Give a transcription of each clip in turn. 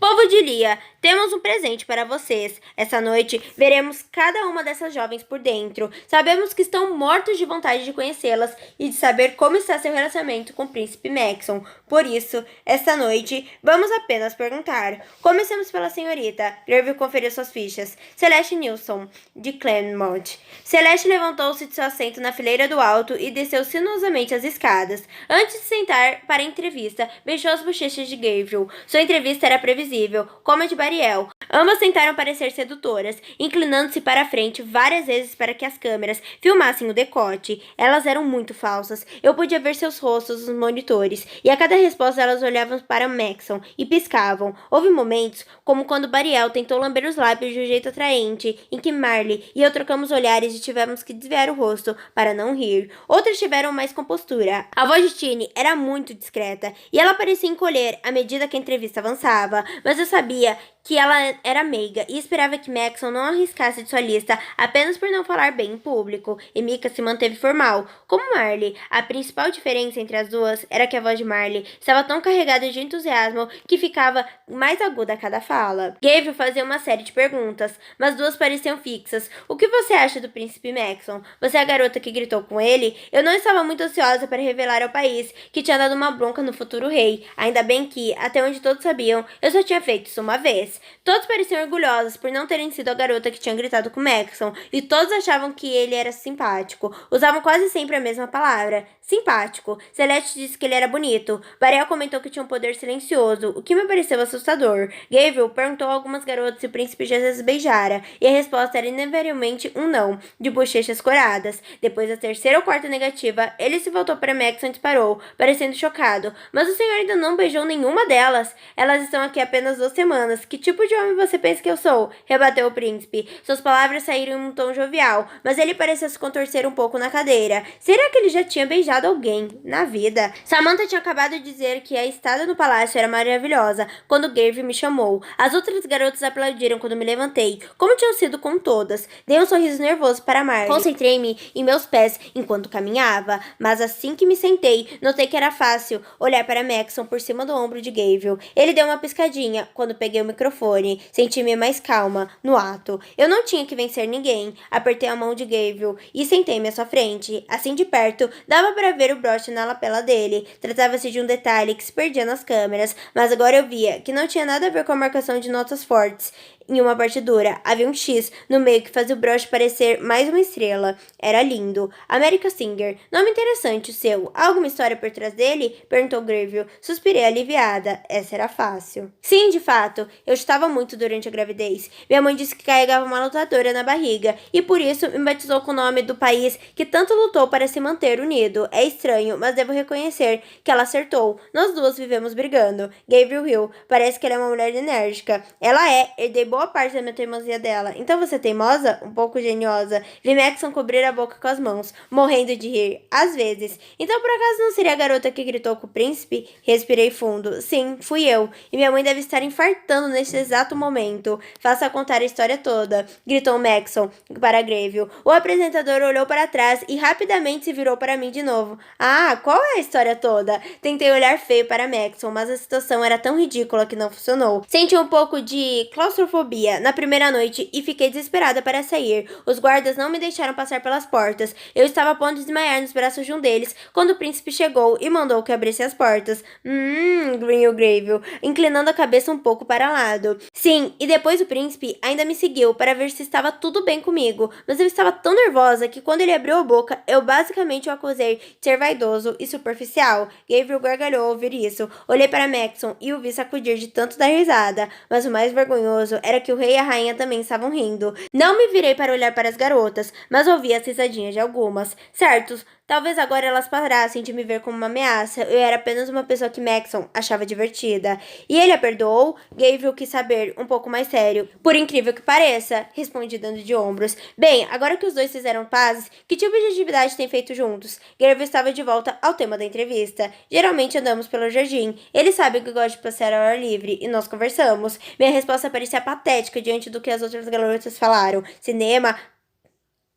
Povo de Lia, temos um presente para vocês. Essa noite veremos cada uma dessas jovens por dentro. Sabemos que estão mortos de vontade de conhecê-las e de saber como está seu relacionamento com o príncipe Maxon. Por isso, esta noite, vamos apenas perguntar. Comecemos pela senhorita. Greville conferiu suas fichas. Celeste Nilsson, de Claremont. Celeste levantou-se de seu assento na fileira do alto e desceu sinuosamente as escadas. Antes de sentar para a entrevista, beijou as bochechas de Greville. Sua entrevista era previsível, como a de Bariel. Ambas tentaram parecer sedutoras, inclinando-se para a frente várias vezes para que as câmeras filmassem o decote. Elas eram muito falsas. Eu podia ver seus rostos nos monitores, e a cada resposta elas olhavam para Maxon e piscavam. Houve momentos, como quando Bariel tentou lamber os lábios de um jeito atraente, em que Marley e eu trocamos olhares e tivemos que desviar o rosto para não rir. Outras tiveram mais compostura. A voz de Tini era muito discreta, e ela parecia encolher à medida que a entrevista avançava, mas eu sabia que ela era meiga e esperava que Maxon não arriscasse de sua lista apenas por não falar bem em público, e Mika se manteve formal, como Marley. A principal diferença entre as duas era que a voz de Marley estava tão carregada de entusiasmo que ficava mais aguda a cada fala. Gabriel fazia uma série de perguntas, mas duas pareciam fixas. O que você acha do príncipe Maxon? Você é a garota que gritou com ele? Eu não estava muito ansiosa para revelar ao país que tinha dado uma bronca no futuro rei. Ainda bem que, até onde todos sabiam, eu só tinha feito isso uma vez. Todos pareciam orgulhosos por não terem sido a garota que tinha gritado com Maxon, e todos achavam que ele era simpático. Usavam quase sempre a mesma palavra. Simpático. Celeste disse que ele era bonito. Bariel comentou que tinha um poder silencioso, o que me pareceu assustador. Gabriel perguntou a algumas garotas se o príncipe já as beijara, e a resposta era invariavelmente um não, de bochechas coradas. Depois da terceira ou quarta negativa, ele se voltou para Maxon e disparou, parecendo chocado. Mas o senhor ainda não beijou nenhuma delas. Elas estão aqui apenas 2 semanas. Que tipo de homem você pensa que eu sou? Rebateu o príncipe. Suas palavras saíram em um tom jovial, mas ele parecia se contorcer um pouco na cadeira. Será que ele já tinha beijado alguém na vida? Samantha tinha acabado de dizer que a estada no palácio era maravilhosa quando Gabriel me chamou. As outras garotas aplaudiram quando me levantei, como tinham sido com todas. Dei um sorriso nervoso para Marley. Concentrei-me em meus pés enquanto caminhava, mas assim que me sentei, notei que era fácil olhar para Maxon por cima do ombro de Gabriel. Ele deu uma piscadinha quando peguei o microfone. Senti-me mais calma no ato. Eu não tinha que vencer ninguém. Apertei a mão de Gabriel e sentei-me à sua frente. Assim de perto, dava para ver o broche na lapela dele. Tratava-se de um detalhe que se perdia nas câmeras, mas agora eu via que não tinha nada a ver com a marcação de notas fortes. Em uma partidura, havia um X no meio que fazia o broche parecer mais uma estrela. Era lindo. America Singer. Nome interessante o seu. Há alguma história por trás dele? Perguntou Greville. Suspirei aliviada. Essa era fácil. Sim, de fato. Eu estava muito durante a gravidez. Minha mãe disse que carregava uma lutadora na barriga, e por isso me batizou com o nome do país que tanto lutou para se manter unido. É estranho, mas devo reconhecer que ela acertou. Nós duas vivemos brigando. Gabriel riu. Parece que ela é uma mulher enérgica. Ela é. Herdei boa parte da minha teimosia dela. Então você é teimosa? Um pouco geniosa. Vi Maxon cobrir a boca com as mãos, morrendo de rir. Às vezes. Então por acaso não seria a garota que gritou com o príncipe? Respirei fundo. Sim, fui eu. E minha mãe deve estar infartando neste exato momento. Faça contar a história toda, gritou Maxon para Greville. O apresentador olhou para trás e rapidamente se virou para mim de novo. Ah, qual é a história toda? Tentei olhar feio para Maxon, mas a situação era tão ridícula que não funcionou. Senti um pouco de claustrofobia na primeira noite e fiquei desesperada para sair. Os guardas não me deixaram passar pelas portas. Eu estava a ponto de desmaiar nos braços de um deles quando o príncipe chegou e mandou que abrisse as portas. Grunhiu Greville, inclinando a cabeça um pouco para o lado. Sim, e depois o príncipe ainda me seguiu para ver se estava tudo bem comigo, mas eu estava tão nervosa que quando ele abriu a boca, eu basicamente o acusei de ser vaidoso e superficial. Gabriel gargalhou ao ouvir isso. Olhei para Maxon e o vi sacudir de tanto dar risada, mas o mais vergonhoso era que o rei e a rainha também estavam rindo. Não me virei para olhar para as garotas, mas ouvi as risadinhas de algumas. Certos, talvez agora elas parassem de me ver como uma ameaça. Eu era apenas uma pessoa que Maxon achava divertida. E ele a perdoou? Gabriel quis saber, um pouco mais sério. Por incrível que pareça, respondi dando de ombros. Bem, agora que os dois fizeram pazes, que tipo de atividade têm feito juntos? Gabriel estava de volta ao tema da entrevista. Geralmente andamos pelo jardim. Ele sabe que eu gosto de passear ao ar livre, e nós conversamos. Minha resposta parecia patética diante do que as outras garotas falaram. Cinema,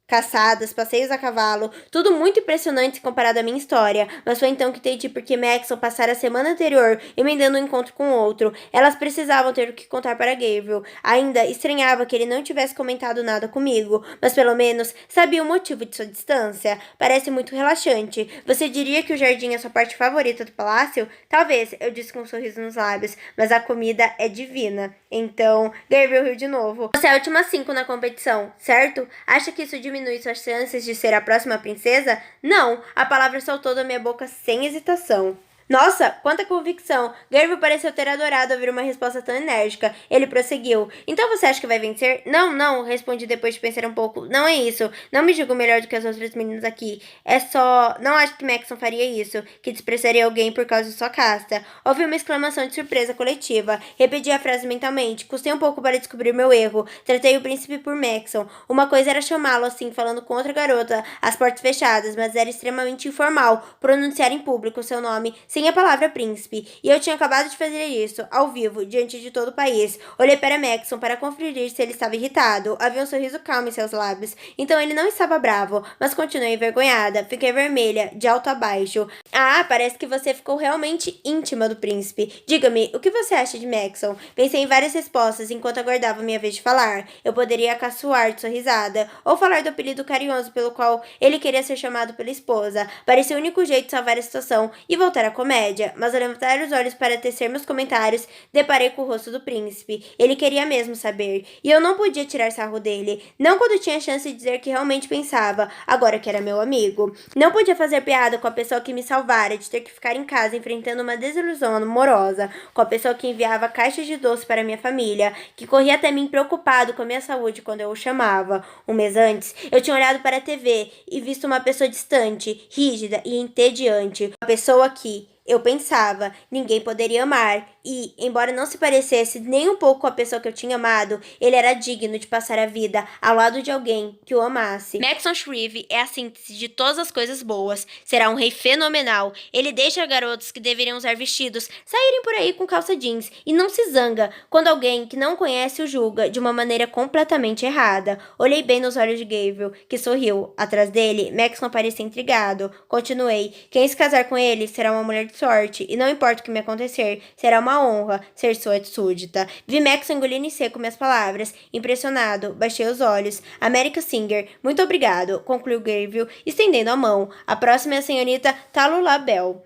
caçadas, passeios a cavalo, tudo muito impressionante comparado à minha história, mas foi então que entendi por que Maxon passara a semana anterior emendando um encontro com outro. Elas precisavam ter o que contar para Gabriel. Ainda estranhava que ele não tivesse comentado nada comigo, mas pelo menos sabia o motivo de sua distância. Parece muito relaxante. Você diria que o jardim é sua parte favorita do palácio? Talvez, eu disse com um sorriso nos lábios, mas a comida é divina. Então, Gabriel riu de novo. Você é a última 5 na competição, certo? Acha que isso diminui suas chances de ser a próxima princesa? Não, a palavra saltou da minha boca sem hesitação. Nossa, quanta convicção! Gabriel pareceu ter adorado ouvir uma resposta tão enérgica. Ele prosseguiu. Então você acha que vai vencer? Não, não, respondi depois de pensar um pouco. Não é isso. Não me julgo melhor do que as outras meninas aqui. É só... Não acho que Maxon faria isso, que desprezaria alguém por causa de sua casta. Houve uma exclamação de surpresa coletiva. Repeti a frase mentalmente. Custei um pouco para descobrir meu erro. Tratei o príncipe por Maxon. Uma coisa era chamá-lo assim, falando com outra garota, as portas fechadas, mas era extremamente informal pronunciar em público seu nome sem a palavra príncipe, e eu tinha acabado de fazer isso, ao vivo, diante de todo o país. Olhei para Maxon para conferir se ele estava irritado. Havia um sorriso calmo em seus lábios, então ele não estava bravo, mas continuei envergonhada. Fiquei vermelha, de alto a baixo. Ah, parece que você ficou realmente íntima do príncipe. Diga-me, o que você acha de Maxon? Pensei em várias respostas enquanto aguardava minha vez de falar. Eu poderia caçoar de sua risada, ou falar do apelido carinhoso pelo qual ele queria ser chamado pela esposa. Parecia o único jeito de salvar a situação e voltar a comédia, mas ao levantar os olhos para tecer meus comentários, deparei com o rosto do príncipe. Ele queria mesmo saber, e eu não podia tirar sarro dele. Não quando tinha chance de dizer que realmente pensava, agora que era meu amigo. Não podia fazer piada com a pessoa que me salvara de ter que ficar em casa enfrentando uma desilusão amorosa, com a pessoa que enviava caixas de doce para minha família, que corria até mim preocupado com a minha saúde quando eu o chamava. Um mês antes, eu tinha olhado para a TV e visto uma pessoa distante, rígida e entediante. Uma pessoa que, eu pensava, ninguém poderia amar, e, embora não se parecesse nem um pouco com a pessoa que eu tinha amado, ele era digno de passar a vida ao lado de alguém que o amasse. Maxon Shreve é a síntese de todas as coisas boas. Será um rei fenomenal. Ele deixa garotos que deveriam usar vestidos saírem por aí com calça jeans e não se zanga quando alguém que não conhece o julga de uma maneira completamente errada. Olhei bem nos olhos de Gabriel, que sorriu. Atrás dele, Maxon parecia intrigado. Continuei. Quem se casar com ele será uma mulher de sorte, e não importa o que me acontecer, será uma honra ser sua súdita. Vi Maxon engolindo em seco minhas palavras. Impressionado, baixei os olhos. America Singer, muito obrigado, concluiu Gabriel, estendendo a mão. A próxima é a senhorita Tallulah Bell.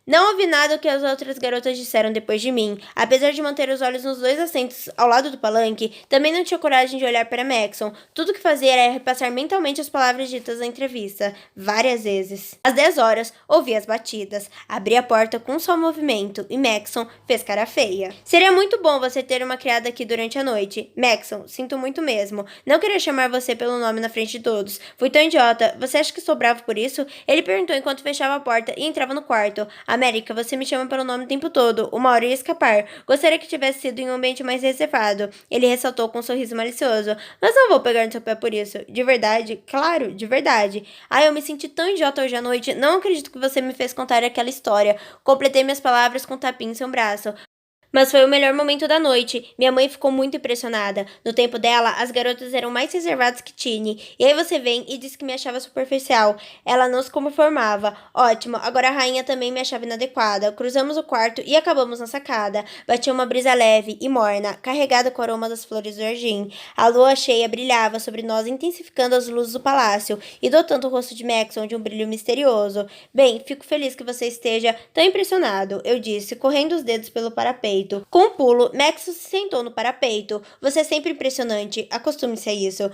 Não ouvi nada do que as outras garotas disseram depois de mim. Apesar de manter os olhos nos 2 assentos ao lado do palanque, também não tinha coragem de olhar para Maxon. Tudo o que fazia era repassar mentalmente as palavras ditas na entrevista, várias vezes. Às 10 horas, ouvi as batidas. Abri a porta com um só movimento e Maxon fez cara feia. Seria muito bom você ter uma criada aqui durante a noite. Maxon, sinto muito mesmo. Não queria chamar você pelo nome na frente de todos. Fui tão idiota. Você acha que sou bravo por isso? Ele perguntou enquanto fechava a porta e entrava no quarto. América, você me chama pelo nome o tempo todo. Uma hora eu ia escapar. Gostaria que tivesse sido em um ambiente mais reservado. Ele ressaltou com um sorriso malicioso. Mas não vou pegar no seu pé por isso. De verdade? Claro, de verdade. Ai, eu me senti tão idiota hoje à noite. Não acredito que você me fez contar aquela história. Completei minhas palavras com um tapinha em seu braço. Mas foi o melhor momento da noite. Minha mãe ficou muito impressionada. No tempo dela, as garotas eram mais reservadas que Tini. E aí você vem e diz que me achava superficial. Ela não se conformava. Ótimo, agora a rainha também me achava inadequada. Cruzamos o quarto e acabamos na sacada. Batia uma brisa leve e morna, carregada com o aroma das flores do jardim. A lua cheia brilhava sobre nós, intensificando as luzes do palácio e dotando o rosto de Maxon de um brilho misterioso. Bem, fico feliz que você esteja tão impressionado, eu disse, correndo os dedos pelo parapeito. Com um pulo, Maxon se sentou no parapeito. Você é sempre impressionante. Acostume-se a isso.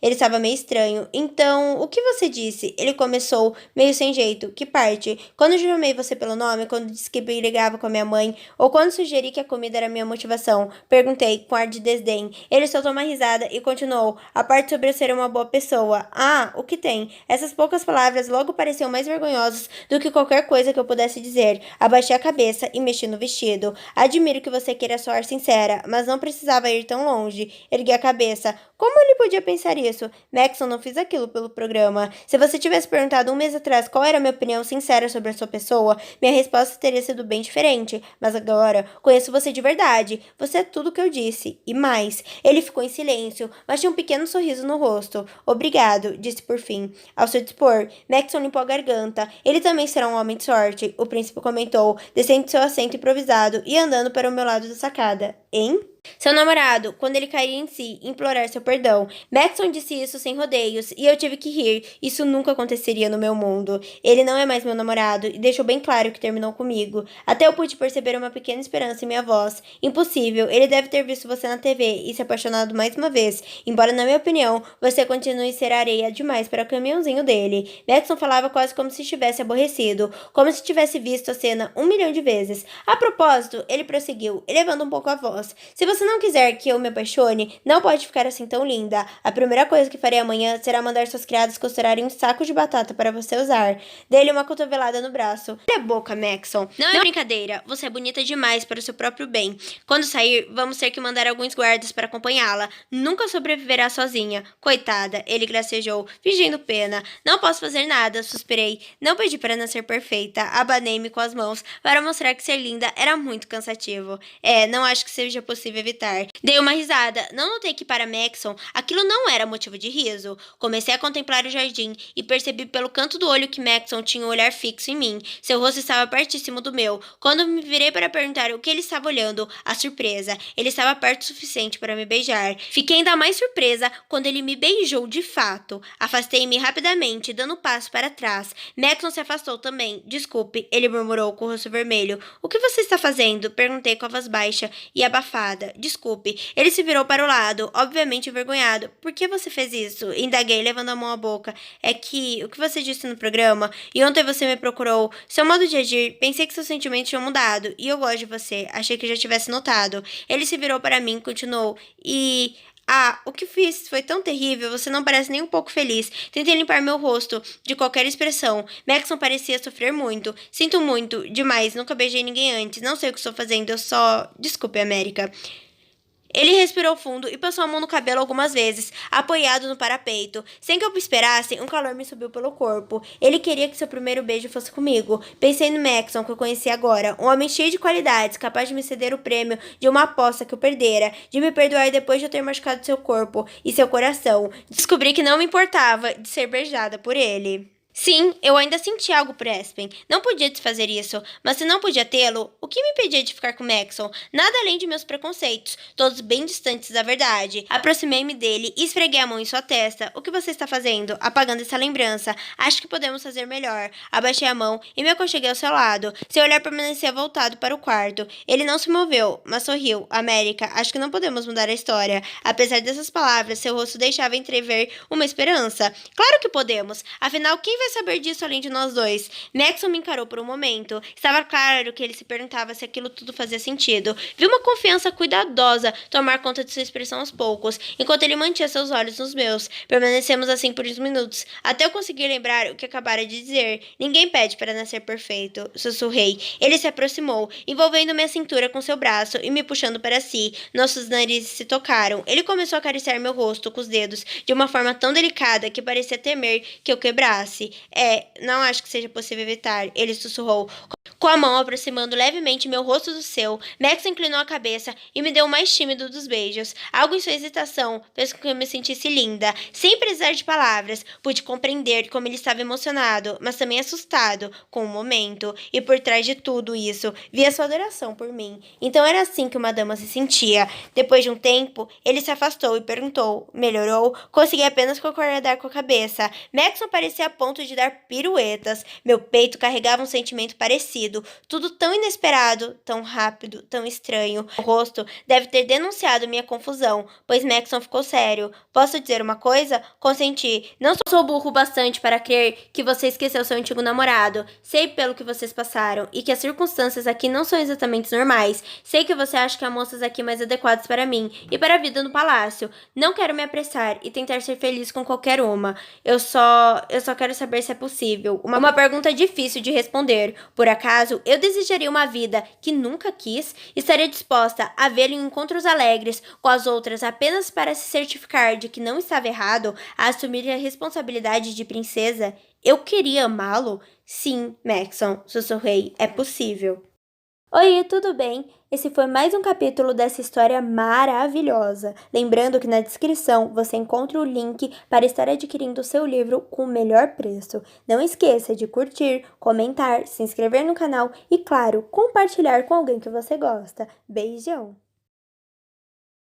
Ele estava meio estranho. Então, o que você disse? Ele começou, meio sem jeito. Que parte? Quando eu chamei você pelo nome, quando disse que brigava com a minha mãe, ou quando sugeri que a comida era minha motivação? Perguntei, com ar de desdém. Ele soltou uma risada e continuou. A parte sobre eu ser uma boa pessoa. Ah, o que tem? Essas poucas palavras logo pareciam mais vergonhosas do que qualquer coisa que eu pudesse dizer. Abaixei a cabeça e mexi no vestido. Admiro que você queira soar sincera, mas não precisava ir tão longe. Ergui a cabeça. Como ele podia pensar isso? Maxon, não fiz aquilo pelo programa. Se você tivesse perguntado um mês atrás qual era a minha opinião sincera sobre a sua pessoa, minha resposta teria sido bem diferente. Mas agora, conheço você de verdade. Você é tudo o que eu disse. E mais. Ele ficou em silêncio, mas tinha um pequeno sorriso no rosto. Obrigado, disse por fim. Ao seu dispor, Maxon limpou a garganta. Ele também será um homem de sorte, o príncipe comentou, descendo de seu assento improvisado e andando para o meu lado da sacada. Hein? Seu namorado, quando ele cairia em si, implorar seu perdão. Maxon disse isso sem rodeios, e eu tive que rir. Isso nunca aconteceria no meu mundo. Ele não é mais meu namorado, e deixou bem claro que terminou comigo. Até eu pude perceber uma pequena esperança em minha voz. Impossível, ele deve ter visto você na TV e se apaixonado mais uma vez. Embora, na minha opinião, você continue a ser areia demais para o caminhãozinho dele. Maxon falava quase como se estivesse aborrecido, como se tivesse visto a cena 1 milhão de vezes. A propósito, ele prosseguiu, elevando um pouco a voz. Se você não quiser que eu me apaixone, não pode ficar assim tão linda. A primeira coisa que farei amanhã será mandar suas criadas costurarem um saco de batata para você usar. Dê-lhe uma cotovelada no braço. Olha a boca, Maxon. Não é brincadeira. Você é bonita demais para o seu próprio bem. Quando sair, vamos ter que mandar alguns guardas para acompanhá-la. Nunca sobreviverá sozinha. Coitada, ele gracejou, fingindo pena. Não posso fazer nada, suspirei. Não pedi para nascer perfeita. Abanei-me com as mãos para mostrar que ser linda era muito cansativo. Não acho que seja possível evitar. Dei uma risada. Não notei que para Maxon aquilo não era motivo de riso. Comecei a contemplar o jardim e percebi pelo canto do olho que Maxon tinha um olhar fixo em mim. Seu rosto estava pertíssimo do meu. Quando me virei para perguntar o que ele estava olhando, a surpresa. Ele estava perto o suficiente para me beijar. Fiquei ainda mais surpresa quando ele me beijou de fato. Afastei-me rapidamente, dando um passo para trás. Maxon se afastou também. Desculpe, ele murmurou com o rosto vermelho. O que você está fazendo? Perguntei com a voz baixa e abafada. Desculpe. Ele se virou para o lado, obviamente envergonhado. Por que você fez isso? Indaguei, levando a mão à boca. É que o que você disse no programa e ontem você me procurou. Seu modo de agir, pensei que seus sentimentos tinham mudado. E eu gosto de você. Achei que já tivesse notado. Ele se virou para mim e continuou. O que fiz foi tão terrível, você não parece nem um pouco feliz. Tentei limpar meu rosto de qualquer expressão. Maxon parecia sofrer muito. Sinto muito, demais, nunca beijei ninguém antes. Não sei o que estou fazendo, eu só... Desculpe, América. Ele respirou fundo e passou a mão no cabelo algumas vezes, apoiado no parapeito. Sem que eu esperasse, um calor me subiu pelo corpo. Ele queria que seu primeiro beijo fosse comigo. Pensei no Maxon, que eu conheci agora. Um homem cheio de qualidades, capaz de me ceder o prêmio de uma aposta que eu perdera, de me perdoar depois de eu ter machucado seu corpo e seu coração. Descobri que não me importava de ser beijada por ele. Sim, eu ainda senti algo por Aspen. Não podia desfazer isso, mas se não podia tê-lo, o que me impedia de ficar com Maxon? Nada além de meus preconceitos, todos bem distantes da verdade. Aproximei-me dele e esfreguei a mão em sua testa. O que você está fazendo? Apagando essa lembrança. Acho que podemos fazer melhor. Abaixei a mão e me aconcheguei ao seu lado. Seu olhar permanecia voltado para o quarto. Ele não se moveu, mas sorriu. América, acho que não podemos mudar a história. Apesar dessas palavras, seu rosto deixava entrever uma esperança. Claro que podemos. Afinal, quem vai saber disso além de nós dois? Maxon me encarou por um momento. Estava claro que ele se perguntava se aquilo tudo fazia sentido. Vi uma confiança cuidadosa tomar conta de sua expressão aos poucos, enquanto ele mantinha seus olhos nos meus. Permanecemos assim por uns minutos, até eu conseguir lembrar o que acabara de dizer. Ninguém pede para nascer perfeito, sussurrei. Ele se aproximou, envolvendo minha cintura com seu braço e me puxando para si. Nossos narizes se tocaram. Ele começou a acariciar meu rosto com os dedos, de uma forma tão delicada que parecia temer que eu quebrasse. Não acho que seja possível evitar, ele sussurrou, com a mão aproximando levemente meu rosto do seu. Max inclinou a cabeça e me deu o mais tímido dos beijos. Algo em sua hesitação fez com que eu me sentisse linda. Sem precisar de palavras, pude compreender como ele estava emocionado, mas também assustado com o momento. E por trás de tudo isso, via sua adoração por mim. Então era assim que uma dama se sentia. Depois de um tempo, ele se afastou e perguntou, melhorou? Consegui apenas concordar com a cabeça. Maxon parecia a ponto de dar piruetas. Meu peito carregava um sentimento parecido. Tudo tão inesperado, tão rápido, tão estranho. O rosto deve ter denunciado minha confusão, pois Maxon ficou sério. Posso dizer uma coisa? Consenti. Não sou burro bastante para crer que você esqueceu seu antigo namorado. Sei pelo que vocês passaram e que as circunstâncias aqui não são exatamente normais. Sei que você acha que há moças aqui mais adequadas para mim e para a vida no palácio. Não quero me apressar e tentar ser feliz com qualquer uma. Eu só quero saber se é possível. Uma pergunta difícil de responder. Por acaso, caso eu desejaria uma vida que nunca quis, estaria disposta a vê-lo em encontros alegres com as outras apenas para se certificar de que não estava errado a assumir a responsabilidade de princesa? Eu queria amá-lo? Sim, Maxon, sussurrei, é possível. Oi, tudo bem? Esse foi mais um capítulo dessa história maravilhosa. Lembrando que na descrição você encontra o link para estar adquirindo o seu livro com o melhor preço. Não esqueça de curtir, comentar, se inscrever no canal e, claro, compartilhar com alguém que você gosta. Beijão!